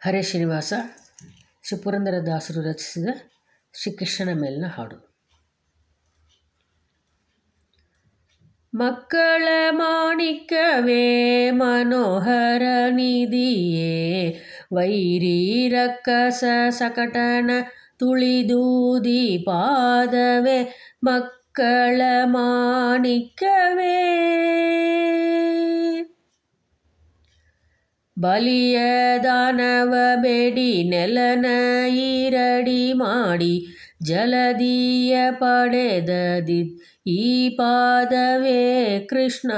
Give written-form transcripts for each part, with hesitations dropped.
ಹರೇ ಶ್ರೀನಿವಾಸ ಶ್ರೀ ಪುರಂದರದಾಸರು ರಚಿಸಿದ ಶ್ರೀಕೃಷ್ಣನ ಮೇಲಿನ ಹಾಡು. ಮಕ್ಕಳ ಮಾಣಿಕ್ಯವೇ ಮನೋಹರ ನಿಧಿಯೇ, ವೈರಿ ರಕ್ಕಸ ಸಕಟನ ತುಳಿದೂದಿ ಪಾದವೇ, ಮಕ್ಕಳ ಮಾಣಿಕ್ಯವೇ. ಬಲಿಯ ದಾನವ ಬೇಡಿ ನೆಲನ ಈರಡಿ ಮಾಡಿ, ಜಲದಿಯ ಪಡೆದದಿ ಈ ಪಾದವೇ ಕೃಷ್ಣ.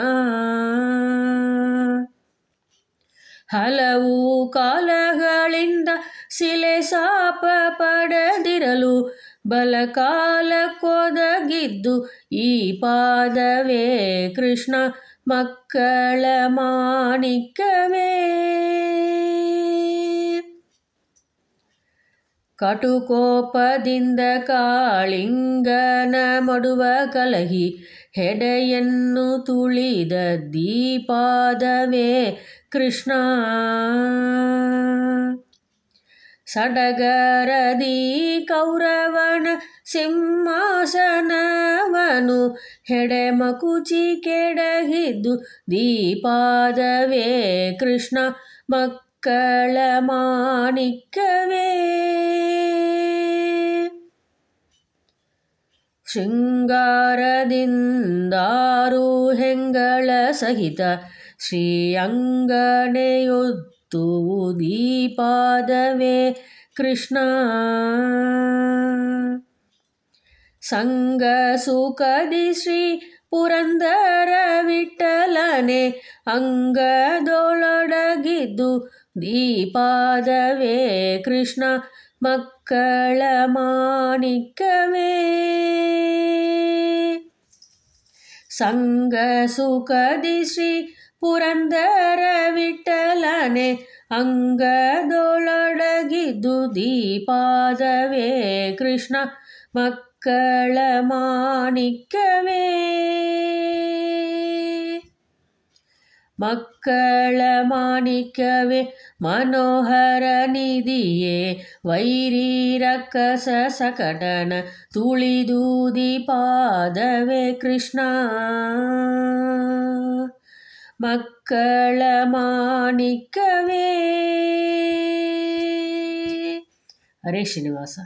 ಹಲವು ಕಾಲಗಳಿಂದ ಶಿಲೆ ಶಾಪ ಪಡೆದಿರಲು, ಬಲಕಾಲಕ್ಕೊದಗಿದ್ದು ಈ ಪಾದವೇ ಕೃಷ್ಣ. ಮಕ್ಕಳ ಮಾಣಿಕ್ಯವೇ. ಕಟುಕೋಪದಿಂದ ಕಾಳಿಂಗನ ಮಡುವ ಕಲಹಿ, ಹೆಡೆಯನ್ನು ತುಳಿದದ್ದೀ ಪಾದವೇ ಕೃಷ್ಣ. ಸಡಗರದಿ ಕೌರವನ ಸಿಂಹಾಸನವನು, ಹೆಡೆಮಕುಚಿ ಕೆಡಹಿದ್ದು ದೀಪಾದವೇ ಕೃಷ್ಣ. ಮಕ್ಕಳ ಮಾಣಿಕ್ಯವೇ. ಶೃಂಗಾರದಿಂದಾರು ಹೆಂಗಳ ಸಹಿತ ಶ್ರೀ ಅಂಗನೆಯೊತ್ತುವುದೀ ಪಾದವೇ ಕೃಷ್ಣ. ಸಂಗ ಸುಖದಿ ಶ್ರೀ ಪುರಂದರ ವಿಠಲನೆ, ಅಂಗದೊಳೊಡಗಿದ್ದು ದೀಪಾದವೇ ಕೃಷ್ಣ. ಮಕ್ಕಳ ಮಾಣಿಕ್ಯವೇ. ಸಂಗ ಸುಖದಿ ಶ್ರೀ ಪುರಂದರ ವಿಠಲನೆ, ಅಂಗದೊಳೊಡಗಿದ್ದು ದೀಪಾದವೇ ಕೃಷ್ಣ. ಮಕ್ಕಳ ಮಾಣಿಕ್ಯವೇ. ಮಕ್ಕಳ ಮಾಣಿಕ್ಯವೇ ಮನೋಹರ ನಿಧಿಯೇ, ವೈರಿ ರಕ್ಕಸ ಸಕಟನ ತುಳಿದೂದಿ ಪಾದವೇ ಕೃಷ್ಣ. ಮಕ್ಕಳ ಮಾಣಿಕ್ಯವೇ. ಹರೇ ಶ್ರೀನಿವಾಸ.